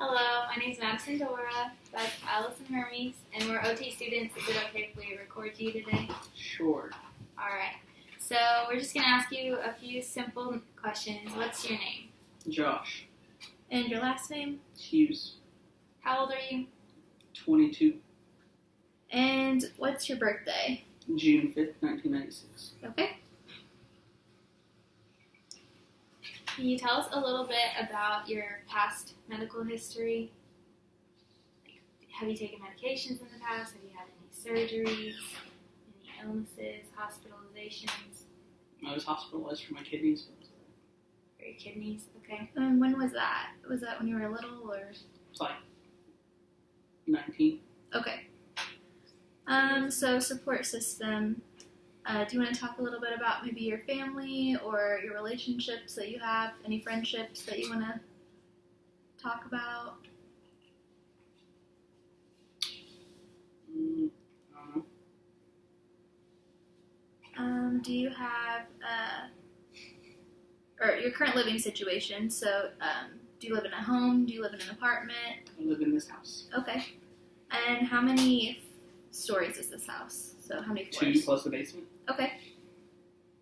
Hello, my name is Madison, Dora. That's Allison, Hermes, and we're OT students. Is it okay if we record you today? Sure. Alright, so we're just going to ask you a few simple questions. What's your name? Josh. And your last name? Hughes. How old are you? 22. And what's your birthday? June 5th, 1996. Okay. Can you tell us a little bit about your past medical history? Like, have you taken medications in the past? Have you had any surgeries, any illnesses, hospitalizations? I was hospitalized for my kidneys. For your kidneys, okay. And when was that? Was that when you were little or? It's like 19. Okay. So support system. Do you want to talk a little bit about maybe your family or your relationships that you have? Any friendships that you want to talk about? I don't know. Do you have, or your current living situation? So, do you live in a home? Do you live in an apartment? I live in this house. Okay. And how many stories is this house? So how many floors? 2 plus the basement. Okay.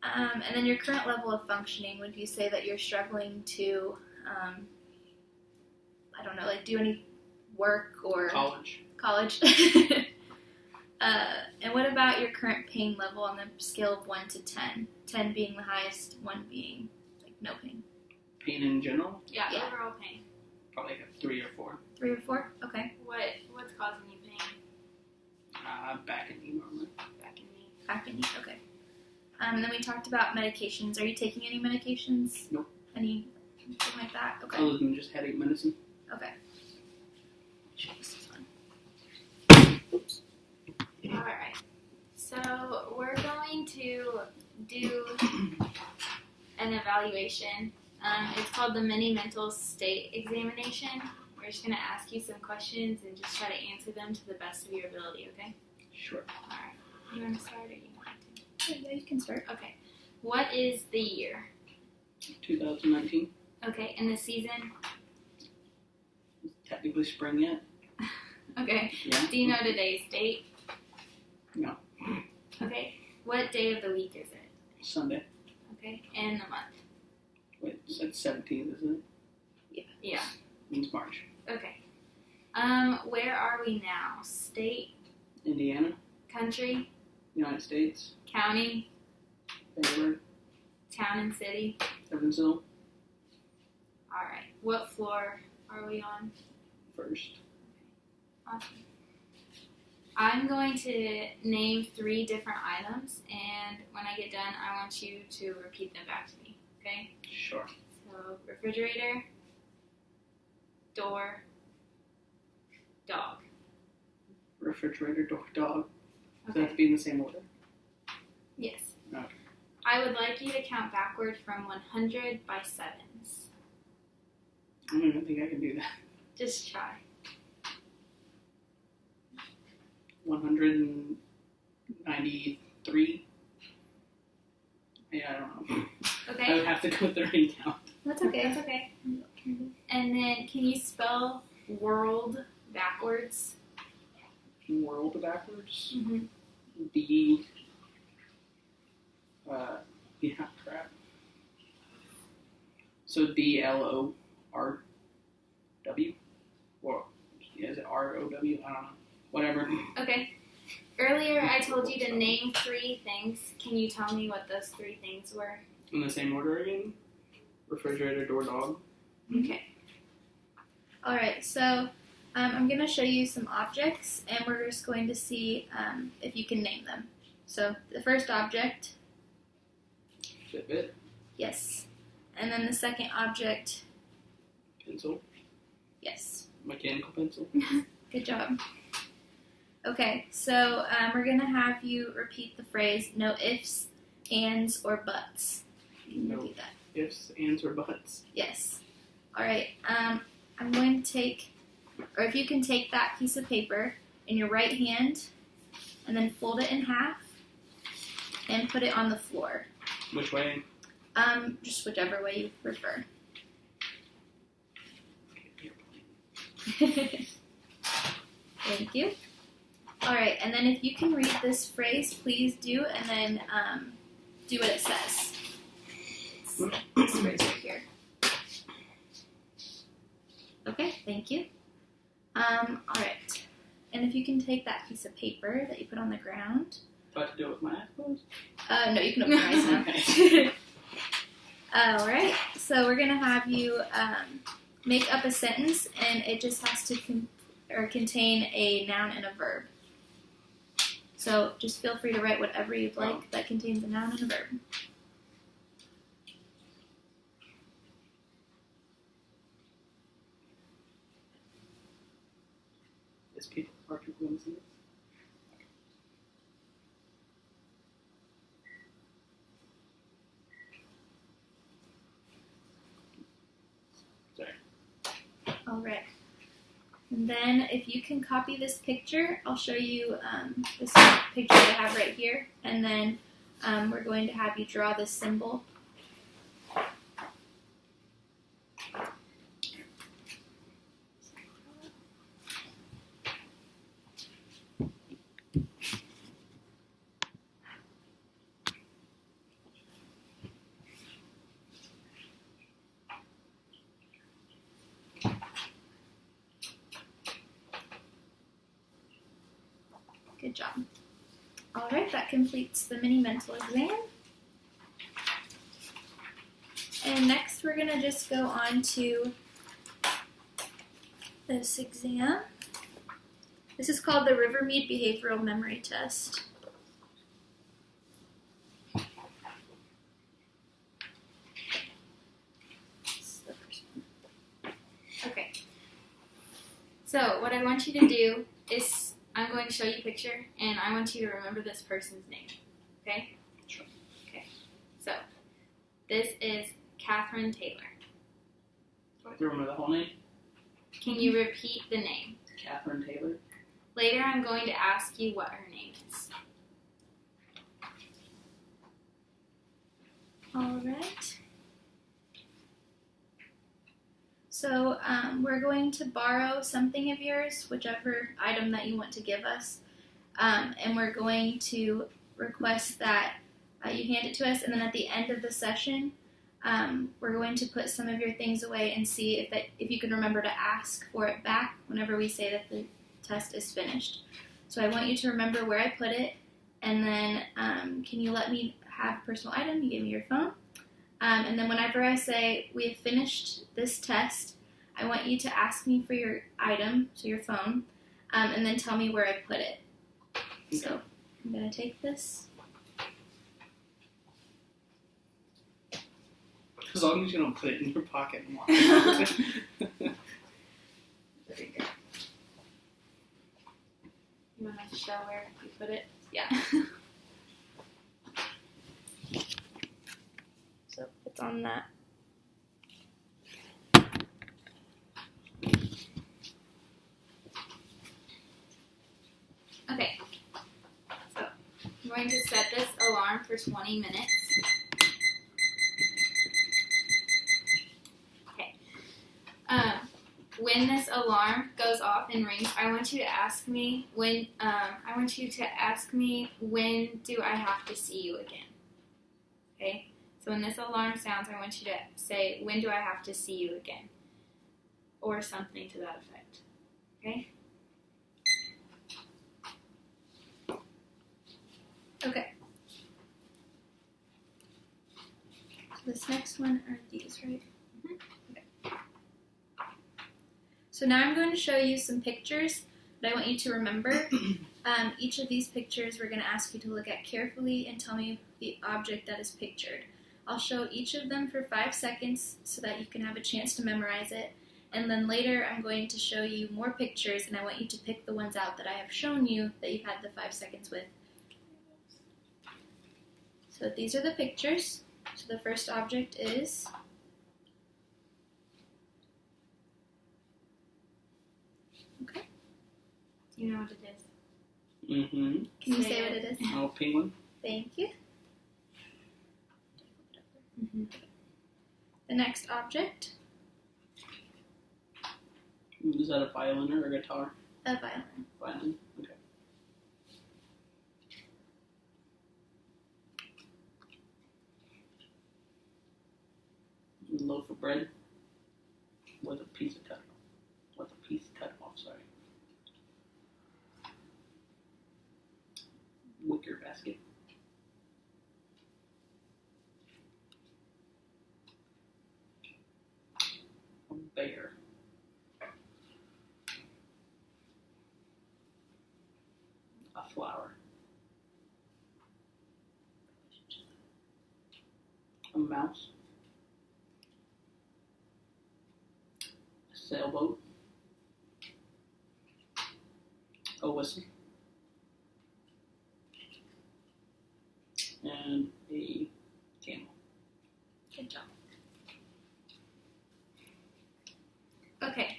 And then your current level of functioning, would you say that you're struggling to, I don't know, like do any work or... College. And what about your current pain level on the scale of 1 to 10? 10 being the highest, 1 being like no pain. Pain in general? Yeah. Overall pain. Probably like a 3 or 4. 3 or 4? Okay. What's causing you pain? Back and knee normally. Back and knee, okay. And then we talked about medications. Are you taking any medications? Nope. Anything like that? Okay. Other than just headache medicine. Okay. This is fun. Alright. So we're going to do an evaluation. It's called the Mini Mental State Examination. We're just going to ask you some questions and just try to answer them to the best of your ability, okay? Sure. Alright. You want to start or you want to? Yeah, you can start. Okay. What is the year? 2019. Okay. And the season? It's technically spring yet. Okay. Yeah. Do you know today's date? No. Okay. What day of the week is it? Sunday. Okay. And the month? Wait, it's like 17th, isn't it? Yeah. Means March. Okay. Where are we now? State? Indiana. Country? United States. County? Baylor. Town and city? Evansville. Alright. What floor are we on? First. Awesome. I'm going to name 3 different items, and when I get done, I want you to repeat them back to me, okay? Sure. So, refrigerator, door, dog. Refrigerator, door, dog. Does that Okay. have to be in the same order? Yes. Okay. I would like you to count backward from 100 by 7s. I don't even think I can do that. Just try. 193. Yeah, I don't know. I Okay? would have to go with the ring count. That's okay. That's okay. And then, can you spell world backwards? World backwards. Mm-hmm. D. Yeah, crap. So DLORW. Or is it ROW? I don't know. Whatever. Okay. Earlier, I told you to name 3 things. Can you tell me what those 3 things were? In the same order again. Refrigerator, door, dog. Okay. Alright, so I'm going to show you some objects, and we're just going to see if you can name them. So, the first object, Fitbit. yes. And then the second object, Pencil. yes. Mechanical pencil. Good job. Okay, so we're going to have you repeat the phrase, no ifs, ands, or buts. You can No repeat that. ifs, ands, or buts. Yes. Alright, I'm going to take, or if you can take that piece of paper in your right hand and then fold it in half and put it on the floor. Which way? Just whichever way you prefer. Thank you. All right, and then if you can read this phrase, please do, and then do what it says. This phrase right here. Okay, thank you. All right, and if you can take that piece of paper that you put on the ground. Do I have to do it with my eyes closed? No, you can open your eyes now. All right, so we're gonna have you make up a sentence, and it just has to contain a noun and a verb. So just feel free to write whatever you'd like that contains a noun and a verb. Are people going to see this? Sorry. All right. And then if you can copy this picture, I'll show you this picture I have right here. And then we're going to have you draw this symbol. Good job. All right, that completes the mini mental exam. And next we're going to just go on to this exam. This is called the Rivermead Behavioral Memory Test. Okay. So what I want you to do is I'm going to show you a picture, and I want you to remember this person's name. Okay? Sure. Okay. So, this is Catherine Taylor. Do I have to remember the whole name? Can you repeat the name? Catherine Taylor. Later, I'm going to ask you what her name is. All right. So we're going to borrow something of yours, whichever item that you want to give us, and we're going to request that you hand it to us, and then at the end of the session, we're going to put some of your things away and see if you can remember to ask for it back whenever we say that the test is finished. So I want you to remember where I put it, and then can you let me have a personal item? You give me your phone. And then whenever I say we have finished this test, I want you to ask me for your item, so your phone, and then tell me where I put it. Okay. So I'm going to take this. As long as you don't put it in your pocket and walk out. There you go. You want to show where you put it? Yeah. So it's on that. Okay. So I'm going to set this alarm for 20 minutes. Okay. When this alarm goes off and rings, I want you to ask me when. When do I have to see you again? Okay. So when this alarm sounds, I want you to say, when do I have to see you again? Or something to that effect. Okay? Okay. So this next one are these, right? Mm-hmm. Okay. So now I'm going to show you some pictures that I want you to remember. Each of these pictures we're going to ask you to look at carefully and tell me the object that is pictured. I'll show each of them for 5 seconds so that you can have a chance to memorize it. And then later I'm going to show you more pictures, and I want you to pick the ones out that I have shown you that you've had the 5 seconds with. So these are the pictures. So the first object is okay. Do you know what it is? Mm-hmm. Can you say what it is? Oh, penguin. Thank you. Mm-hmm. The next object. Is that a violin or a guitar? A violin. Violin. Okay. A loaf of bread with a piece cut off. Sorry. Wicker basket. A bear. A flower. A mouse. A sailboat. A whistle. And a camel. Good job. Okay,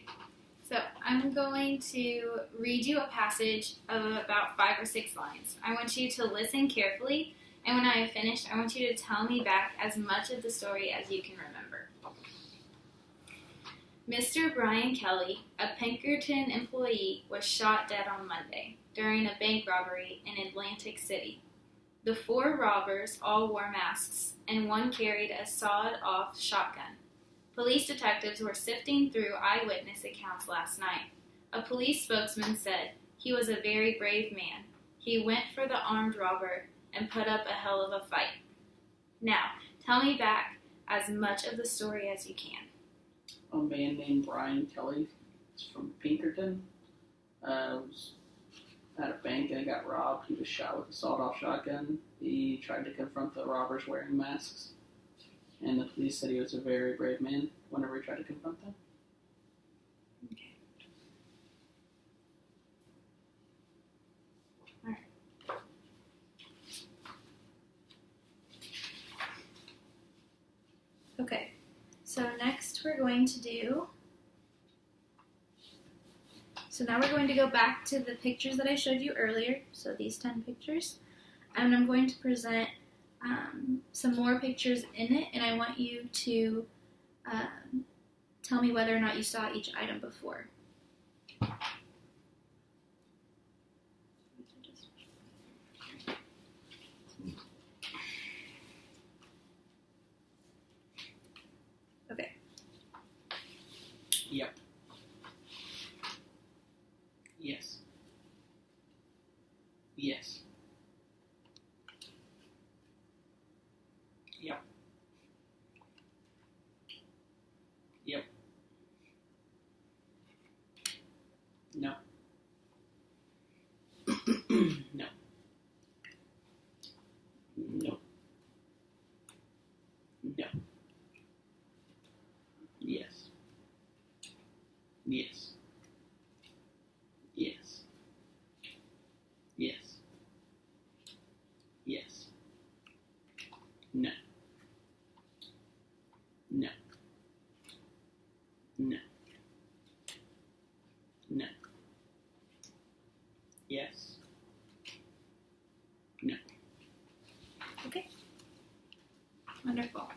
so I'm going to read you a passage of about 5 or 6 lines. I want you to listen carefully, and when I have finished, I want you to tell me back as much of the story as you can remember. Mr. Brian Kelly, a Pinkerton employee, was shot dead on Monday during a bank robbery in Atlantic City. The 4 robbers all wore masks, and one carried a sawed-off shotgun. Police detectives were sifting through eyewitness accounts last night. A police spokesman said he was a very brave man. He went for the armed robber and put up a hell of a fight. Now, tell me back as much of the story as you can. A man named Brian Kelly is from Pinkerton. Was at a bank and he got robbed. He was shot with a sawed-off shotgun. He tried to confront the robbers wearing masks. And the police said he was a very brave man whenever he tried to confront them. Okay. All right. Okay. So next we're going to do... So now we're going to go back to the pictures that I showed you earlier. So these 10 pictures. And I'm going to present some more pictures in it, and I want you to tell me whether or not you saw each item before. Okay. Yep. Yes. Yes. Yep. Yep. No. No. No. No. Yes. Yes. Yes. Yes. Yes. No. No. No. No. Yes. No. Okay. Wonderful.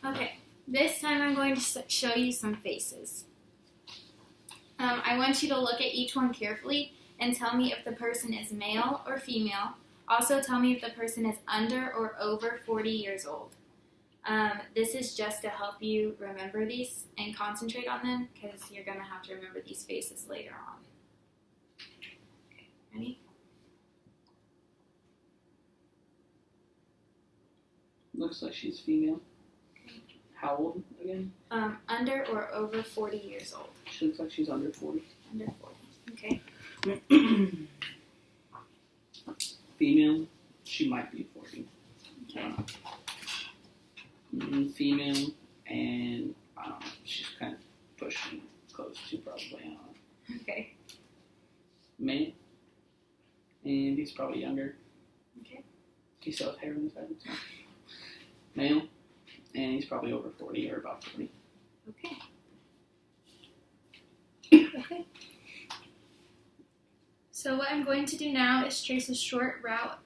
Okay. This time I'm going to show you some faces. I want you to look at each one carefully and tell me if the person is male or female. Also tell me if the person is under or over 40 years old. This is just to help you remember these and concentrate on them because you're going to have to remember these faces later on. Okay, ready? Looks like she's female. Okay. How old again? Under or over 40 years old. She looks like she's under 40. Under 40. Okay. Female, she might be 40. Okay. Female, and I don't know, she's kind of pushing close to probably, I don't know. Okay. Male, and he's probably younger. Okay. He still has hair on his head. So. Male, and he's probably over 40 or about 40. Okay. Okay. So what I'm going to do now is trace a short route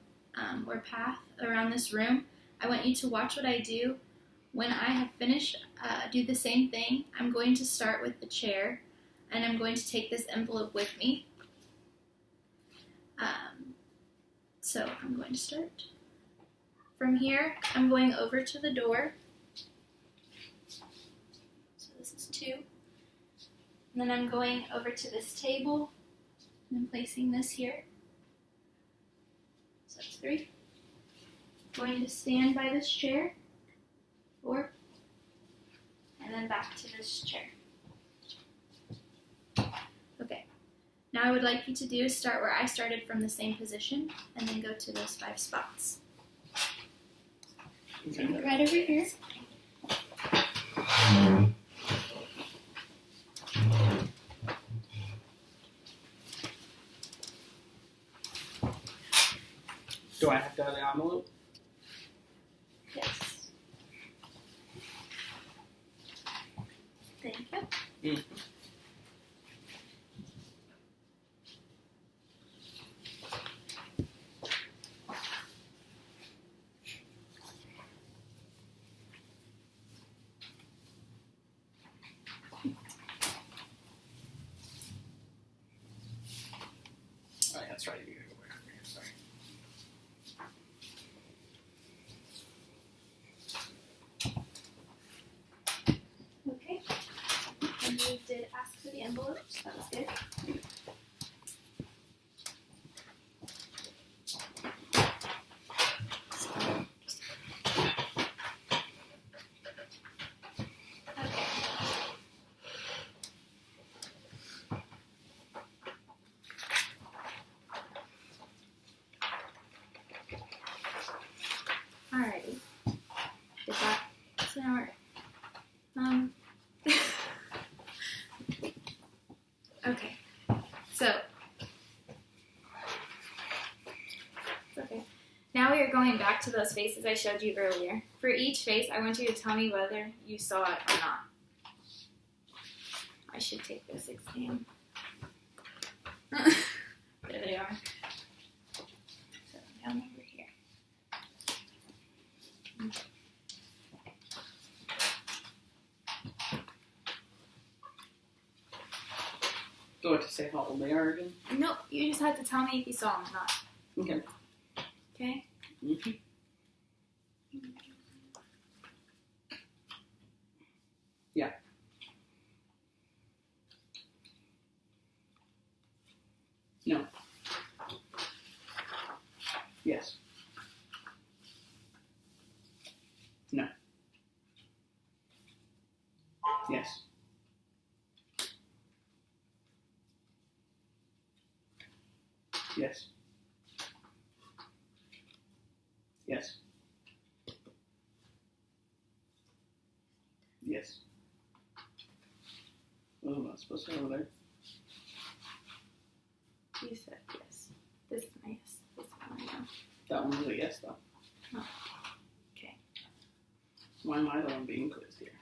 or path around this room. I want you to watch what I do. When I have finished, do the same thing. I'm going to start with the chair, and I'm going to take this envelope with me. So I'm going to start. From here, I'm going over to the door. So this is 2. And then I'm going over to this table, and I'm placing this here. So that's 3. Going to stand by this chair. 4. And then back to this chair. Okay. Now I would like you to do is start where I started from the same position, and then go to those 5 spots. So right over here. Do I have to have the envelope? Yes. Thank you. Mm-hmm. Oh, that's right. You gotta go back over here. Sorry. Okay. And you did ask for the envelope, so that was good. Alrighty. Did that. So now we're okay. So okay. Now we are going back to those faces I showed you earlier. For each face, I want you to tell me whether you saw it or not. I should take this exam. There they are. So down over here. Do I have to say how old they are again? Nope, you just have to tell me if you saw them or not. Okay. Okay? Mm-hmm. Yeah. No. Yes. No. Yes. Yes. Yes. Yes. What am I supposed to have over there? You said yes. This is my yes. This is my no. That one was a yes, though. Oh. Okay. Why am I the one being quizzed here?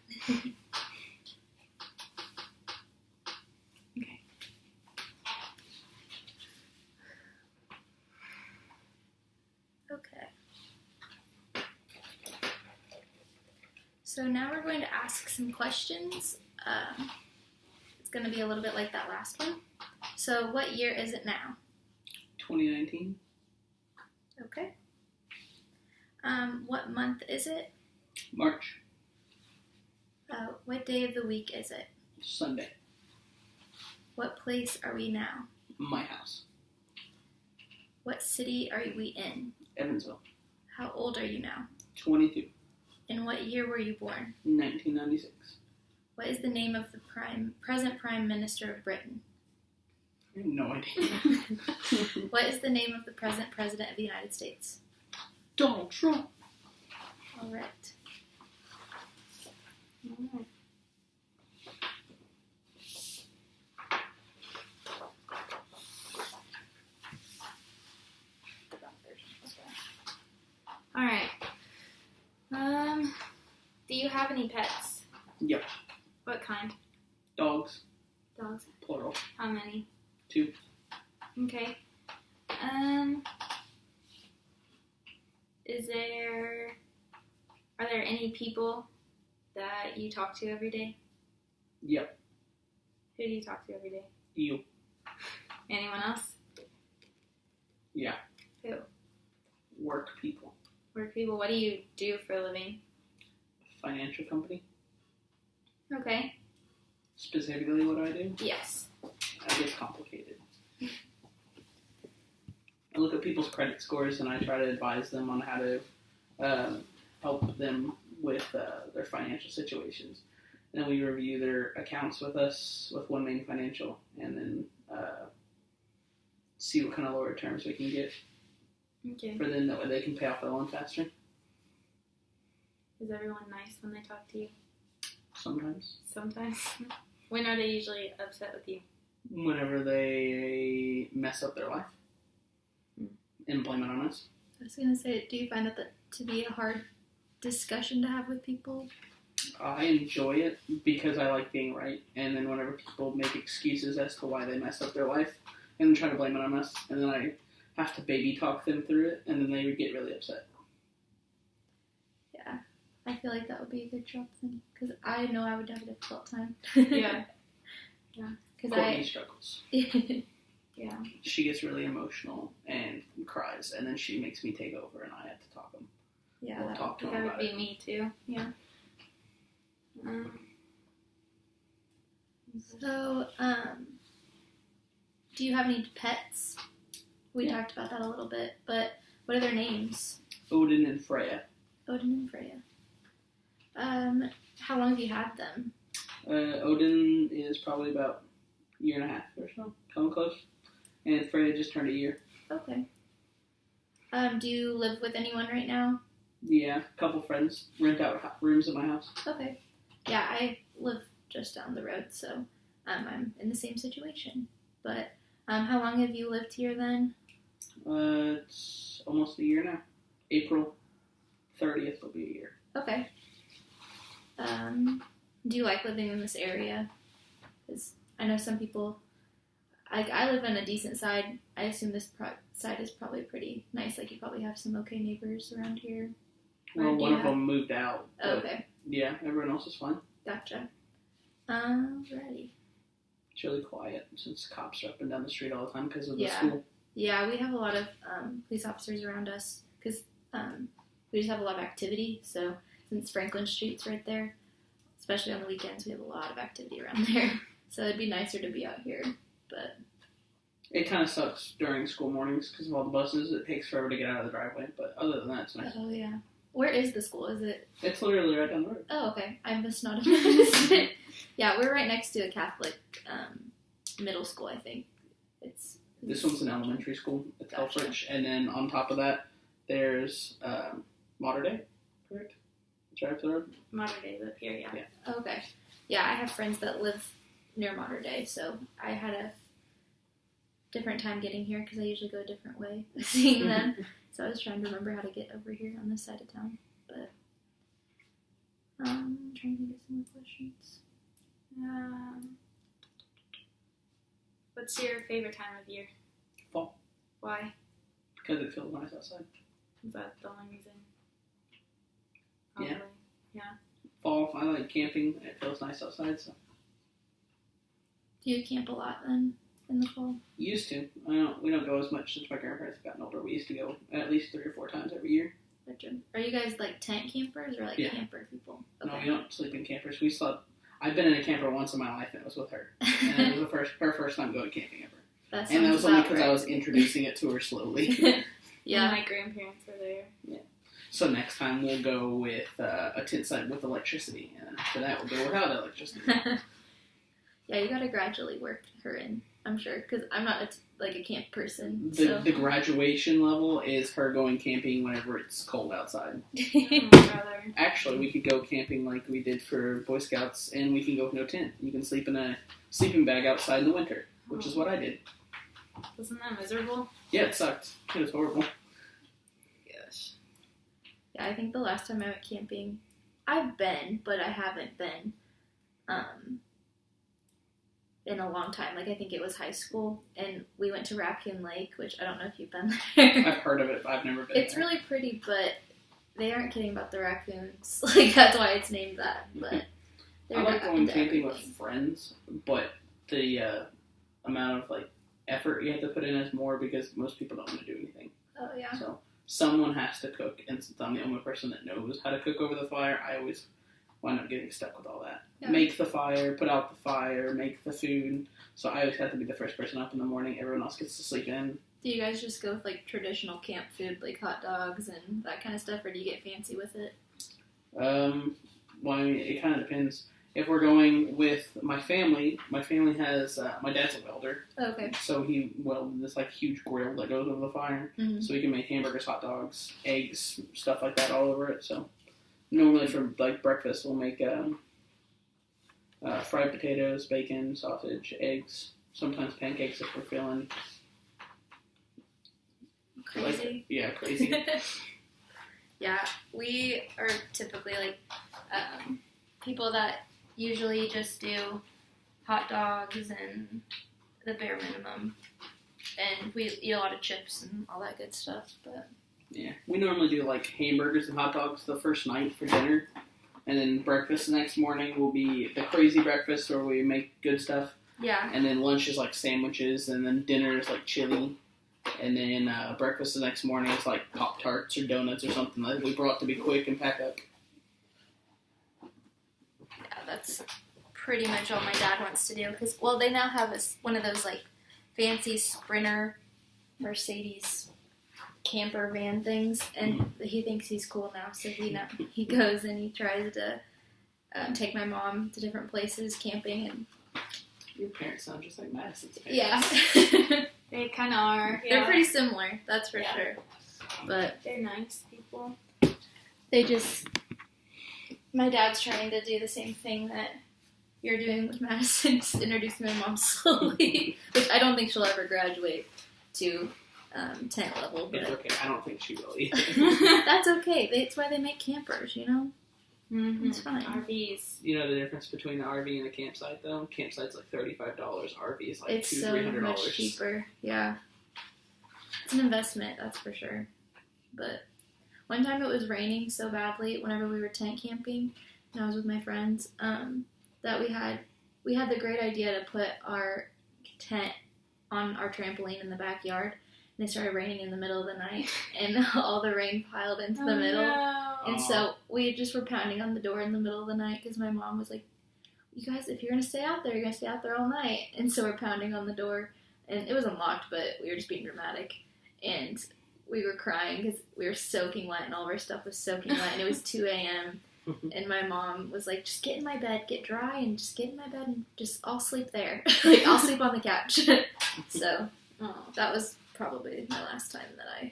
Okay. Okay. So now we're going to ask some questions. It's going to be a little bit like that last one. So what year is it now? 2019. Okay. What month is it? March. What day of the week is it? Sunday. What place are we now? My house. What city are we in? Evansville. How old are you now? 22. In what year were you born? 1996. What is the name of the present Prime Minister of Britain? I have no idea. What is the name of the present President of the United States? Donald Trump. All right. All right. All right. Do you have any pets? Yep. What kind? Dogs. Dogs. Plural. How many? 2. Okay. Are there any people that you talk to every day? Yep. Who do you talk to every day? You. Anyone else? Yeah. Who? Work people. Work people. What do you do for a living? Financial company. Okay. Specifically what I do? Yes. That gets complicated. I look at people's credit scores and I try to advise them on how to help them with their financial situations. And then we review their accounts with us, with One Main Financial, and then see what kind of lower terms we can get for them. That way they can pay off their loan faster. Is everyone nice when they talk to you? Sometimes. Sometimes. When are they usually upset with you? Whenever they mess up their life and blame it on us. I was going to say, do you find that to be a hard discussion to have with people? I enjoy it because I like being right. And then whenever people make excuses as to why they messed up their life and then try to blame it on us, and then I have to baby talk them through it, and then they would get really upset. Yeah. I feel like that would be a good job thing. Because I know I would have a difficult time. Yeah. Yeah. Courtney struggles. Yeah. She gets really emotional and cries, and then she makes me take over, and I have to talk them. Yeah, we'll talk to them that about would be it. me too. Yeah. So, do you have any pets? We talked about that a little bit, but what are their names? Odin and Freya. Odin and Freya. How long have you had them? Odin is probably about a year and a half or so, coming close. And Freya just turned a year. Okay. Do you live with anyone right now? Yeah, a couple friends rent out rooms at my house. Okay. Yeah, I live just down the road, so I'm in the same situation. But how long have you lived here then? It's almost a year now. April 30th will be a year. Okay. Do you like living in this area? Because I know some people, I live on a decent side. I assume this side is probably pretty nice. Like, you probably have some okay neighbors around here. Well, one of them moved out. Oh, okay. Yeah, everyone else is fine. Gotcha. Alrighty. It's really quiet since cops are up and down the street all the time because of the Yeah. school. Yeah, we have a lot of police officers around us because we just have a lot of activity. So since Franklin Street's right there, especially on the weekends, we have a lot of activity around there. So it'd be nicer to be out here, but it kind of sucks during school mornings because of all the buses. It takes forever to get out of the driveway, but other than that, it's nice. Oh yeah. Where is the school? Is it? It's literally right down the road. Oh, okay. I must not have noticed it. Yeah, we're right next to a Catholic middle school, I think. This one's an elementary school. It's Gotcha. Elfridge. And then on top of that, there's Mater Dei, correct? It's right up the road. Mater Dei live here, yeah. Okay. Yeah, I have friends that live near Mater Dei, so I had a different time getting here because I usually go a different way seeing them. So I was trying to remember how to get over here on this side of town. But I'm trying to get some more questions. What's your favorite time of year? Fall. Why? Because it feels nice outside. Is that the only reason? Yeah. Probably. Yeah. Fall, I like camping. It feels nice outside, so. Do you camp a lot then in the fall? Used to. We don't go as much since my grandparents have gotten older. We used to go at least 3 or 4 times every year. Are you guys like tent campers or like camper people? Okay. No, we don't sleep in campers. We slept. I've been in a camper once in my life, and it was with her. And it was her first time going camping ever. And that was only because I was introducing it to her slowly. Yeah. My grandparents were there. Yeah. So next time we'll go with a tent site with electricity, and after that we'll go without electricity. Yeah, you gotta gradually work her in, I'm sure, because I'm not a camp person. The graduation level is her going camping whenever it's cold outside. Actually, we could go camping like we did for Boy Scouts, and we can go with no tent. You can sleep in a sleeping bag outside in the winter, which is what I did. Wasn't that miserable? Yeah, it sucked. It was horrible. Gosh. Yeah, I think the last time I went camping, I've been, but I haven't been in a long time. Like, I think it was high school, and we went to Raccoon Lake, which I don't know if you've been there. I've heard of it, but I've never been It's there. really pretty, but they aren't kidding about the raccoons. Like, that's why it's named that. But I like going camping with everything. friends, but the amount of like effort you have to put in is more because most people don't want to do anything. Oh, yeah. So someone has to cook, and since I'm the only person that knows how to cook over the fire, I always wind up getting stuck with all that. Yeah. Make the fire, put out the fire, make the food. So I always have to be the first person up in the morning. Everyone else gets to sleep in. Do you guys just go with, like, traditional camp food, like hot dogs and that kind of stuff, or do you get fancy with it? Well, I mean, it kind of depends. If we're going with my family has, my dad's a welder. Okay. So he welded this, like, huge grill that goes over the fire. Mm-hmm. So we can make hamburgers, hot dogs, eggs, stuff like that all over it. So normally for, like, breakfast, we'll make fried potatoes, bacon, sausage, eggs, sometimes pancakes if we're feeling Crazy. crazy. Yeah, we are typically, like, people that usually just do hot dogs and the bare minimum. And we eat a lot of chips and all that good stuff, but... Yeah, we normally do, like, hamburgers and hot dogs the first night for dinner. And then breakfast the next morning will be the crazy breakfast where we make good stuff. Yeah. And then lunch is, like, sandwiches. And then dinner is, like, chili. And then breakfast the next morning is, like, Pop-Tarts or donuts or something that we brought to be quick and pack up. Yeah, that's pretty much all my dad wants to do. Because, well, they now have one of those, like, fancy Sprinter Mercedes camper van things, and he thinks he's cool now, so he goes and he tries to take my mom to different places camping. And your parents sound just like Madison's parents. Yeah. They kind of are. Yeah. They're pretty similar, that's for sure. But they're nice people. They just... My dad's trying to do the same thing that you're doing with Madison, just introducing my mom slowly, which I don't think she'll ever graduate to tent level. But It's okay. I don't think she will either. That's okay. That's why they make campers, you know? Mm-hmm. It's fine. RVs. You know the difference between an RV and a campsite, though? Campsite's like $35. RV is like It's $200, so $300. much cheaper. Yeah. It's an investment, that's for sure. But one time it was raining so badly whenever we were tent camping, and I was with my friends, that we had the great idea to put our tent on our trampoline in the backyard. And it started raining in the middle of the night, and all the rain piled into the middle. No. And so we just were pounding on the door in the middle of the night because my mom was like, you guys, if you're going to stay out there, you're going to stay out there all night. And so we're pounding on the door, and it was unlocked, but we were just being dramatic. And we were crying because we were soaking wet, and all of our stuff was soaking wet, and it was 2 a.m. And my mom was like, just get in my bed, get dry, and just get in my bed, and just, I'll sleep there. Like, I'll sleep on the couch. So that was probably my last time that I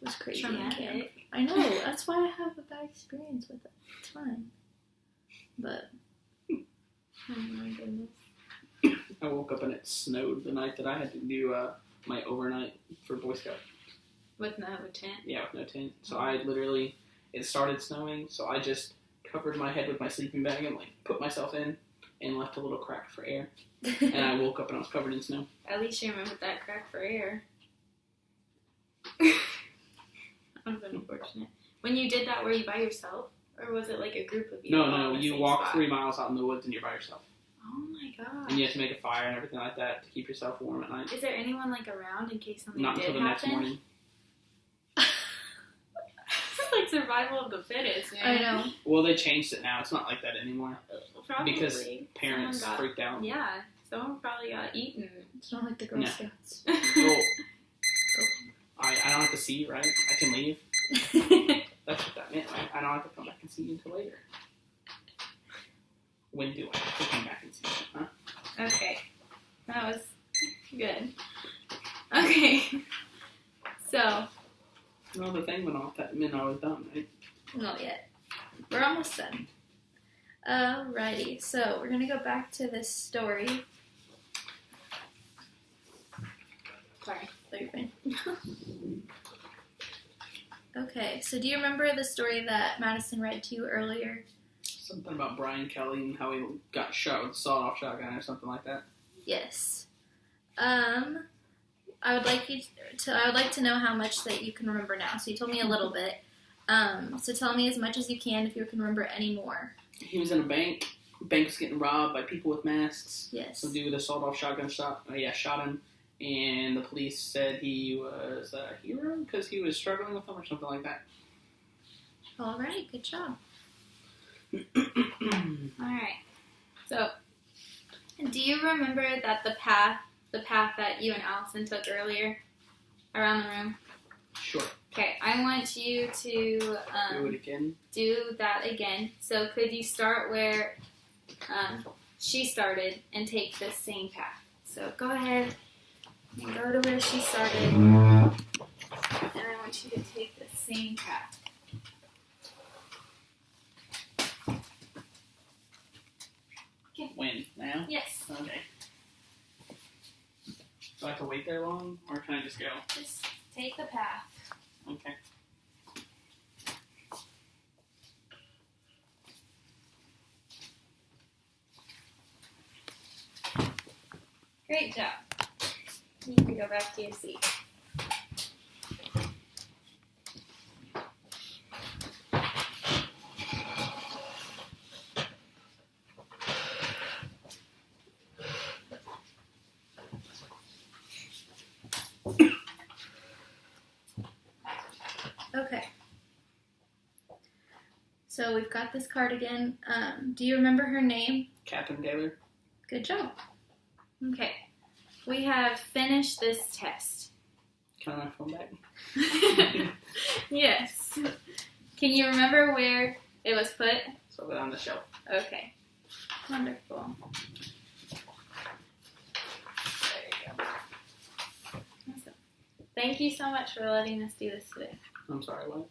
was crazy in camp. I know, that's why I have a bad experience with it. It's fine. But, oh my goodness. I woke up and it snowed the night that I had to do my overnight for Boy Scout. With no tent? Yeah, with no tent. So I literally, it started snowing, so I just covered my head with my sleeping bag and like put myself in and left a little crack for air. And I woke up and I was covered in snow. At least you remembered that crack for air. That was unfortunate. When you did that, were you by yourself? Or was it like a group of you? No, you walk 3 miles out in the woods and you're by yourself. Oh my god. And you have to make a fire and everything like that to keep yourself warm at night. Is there anyone like around in case something Not did until the next happen? morning. This is like survival of the fittest, man. I know. Well, they changed it now. It's not like that anymore. Probably. Because parents Someone got- freaked out. Yeah, someone probably got eaten. It's not like the Girl No. Scouts. Well, I don't have to see you, right? I can leave. That's what that meant, right? I don't have to come back and see you until later. When do I have to come back and see you, huh? Okay, that was good. Okay, so Well, the thing went off. That meant I was done, right? Not yet. We're almost done. Alrighty, so we're gonna go back to this story. Sorry, thought you were fine. Okay, so do you remember the story that Madison read to you earlier? Something about Brian Kelly and how he got shot with a sawed-off shotgun or something like that. Yes. I would like to know how much that you can remember now. So you told me a little bit. So tell me as much as you can if you can remember any more. He was in a bank, bank was getting robbed by people with masks. Yes. So dude with a sawed-off shotgun shot him, and the police said he was a hero because he was struggling with them or something like that. All right, good job. All right. So, do you remember that the path that you and Allison took earlier around the room? Sure. Okay, I want you to Do it again. Do that again. So could you start where she started and take the same path? So go ahead and go to where she started, and I want you to take the same path. When? Now? Yes. Okay. Do I have to wait there long, or can I just go? Just take the path. Okay. Great job. You can go back to your seat. Okay. So we've got this cardigan. Do you remember her name? Captain Taylor. Good job. Okay. We have finished this test. Can I have my phone back? Yes. Can you remember where it was put? So they're on the shelf. Okay. Wonderful. There you go. Awesome. Thank you so much for letting us do this today. I'm sorry, what?